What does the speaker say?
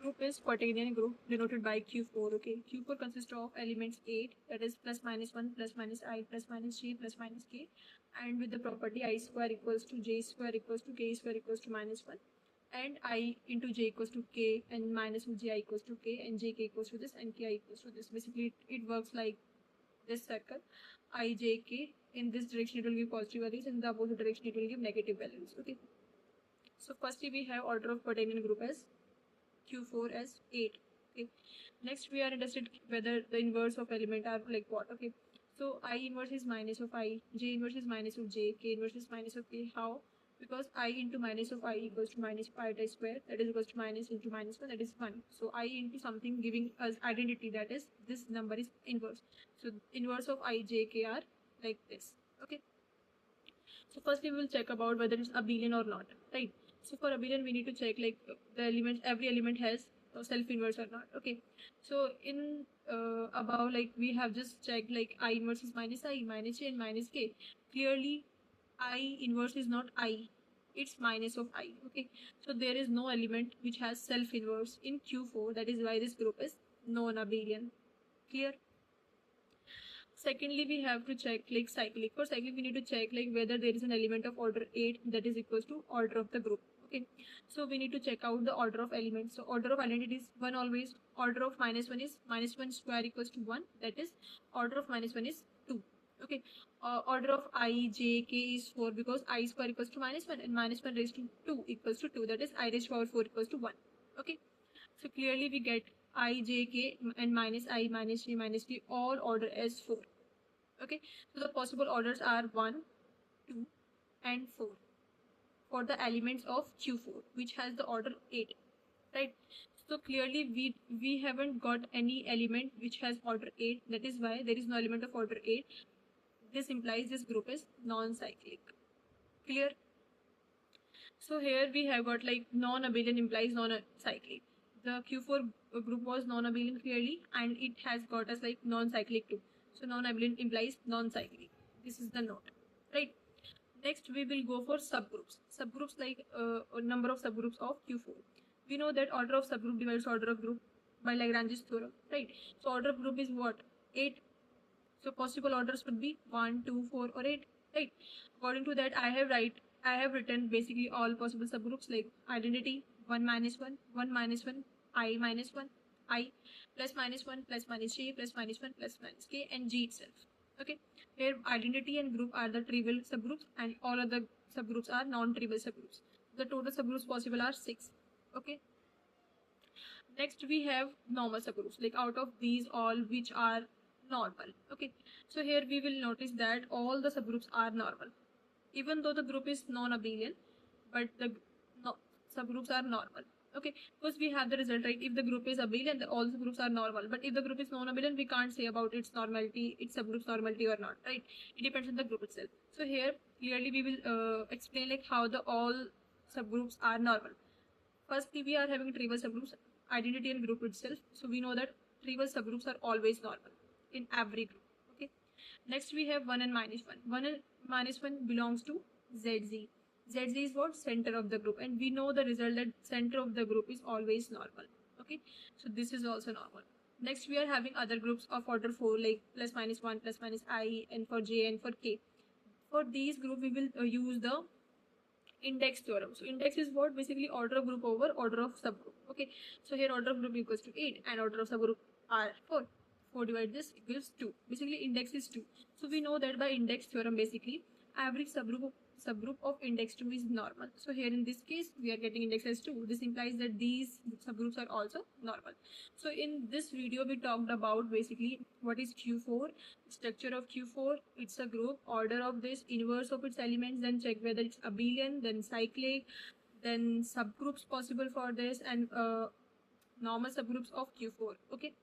group is quaternion group denoted by Q4. Okay, Q4 consists of elements 8, that is plus minus 1 plus minus I plus minus J plus minus K, and with the property I square equals to J square equals to K square equals to minus 1, and I into J equals to K, and minus Ji equals to K, and Jk equals to this, and Ki equals to this. Basically it works like this circle. I, J, K, in this direction it will give positive values, in the opposite direction it will give negative values. Okay, so firstly we have order of quaternion group as Q4 as 8. Okay, next we are interested whether the inverse of element are like what. Okay, so I inverse is minus of I, J inverse is minus of J, K inverse is minus of K. How? Because I into minus of I equals to minus pi I square, that is equals to minus into minus 1, that is 1. So I into something giving us identity, that is this number is inverse. So inverse of I, J, K are like this. Okay, so firstly we will check about whether it's abelian or not, right? So for abelian we need to check like the element, every element has self inverse or not. Okay, so in above, like we have just checked like I inverse is minus I, minus J, and minus K. Clearly I inverse is not I, it's minus of I. Okay, so there is no element which has self inverse in Q4, that is why this group is non-abelian. Clear? Secondly, we have to check like cyclic. For cyclic, we need to check like whether there is an element of order 8 that is equals to order of the group. Okay, so we need to check out the order of elements. So order of identity is 1 always. Order of minus 1 is minus 1 square equals to 1. That is order of minus 1 is 2. Okay, order of I, J, K is 4 because I square equals to minus 1 and minus 1 raised to 2 equals to 2. That is I raised to power 4 equals to 1. Okay, so clearly we get I, J, K and minus I, minus J, minus K all order as 4. Okay, so the possible orders are 1, 2 and 4 for the elements of Q4 which has the order 8, right? So clearly we haven't got any element which has order 8, that is why there is no element of order 8. This implies this group is non-cyclic. Clear? So here we have got like non-abelian implies non-cyclic. The Q4 group was non-abelian clearly, and it has got us like non-cyclic too. So non-abelian implies non-cyclic. This is the note, right? Next we will go for subgroups. Subgroups like a number of subgroups of Q4. We know that order of subgroup divides order of group by Lagrange's theorem, right? So order of group is what? 8. So possible orders would be 1, 2, 4 or 8, right? According to that I have written basically all possible subgroups like identity 1 minus 1, 1 minus 1, I minus 1, I plus minus 1 plus minus J plus minus 1 plus minus K, and G itself. Okay, here identity and group are the trivial subgroups and all other subgroups are non-trivial subgroups. The total subgroups possible are 6. Okay, next we have normal subgroups, like out of these all which are normal. Okay, so here we will notice that all the subgroups are normal even though the group is non-abelian, but the subgroups are normal. Okay, because we have the result, right? If the group is abelian, all the groups are normal, but if the group is non-abelian, we can't say about its normality, its subgroups normality or not, right? It depends on the group itself. So here clearly we will explain like how the all subgroups are normal. Firstly, we are having trivial subgroups, identity and group itself. So we know that trivial subgroups are always normal in every group. Okay, next we have 1 and minus 1. 1 and minus 1 belongs to ZZ. ZZ is what? Center of the group, and we know the result that center of the group is always normal. Okay, so this is also normal. Next we are having other groups of order 4 like plus minus 1 plus minus I, and for J and for K. For these group we will use the index theorem. So index is what? Basically order of group over order of subgroup. Okay, so here order of group equals to 8 and order of subgroup are 4. 4 divided this equals 2. Basically index is 2. So we know that by index theorem basically average subgroup of index 2 is normal. So here in this case we are getting index as 2. This implies that these subgroups are also normal. So in this video we talked about basically what is Q4, structure of Q4, it's a group, order of this, inverse of its elements, then check whether it's abelian, then cyclic, then subgroups possible for this, and normal subgroups of Q4. Okay.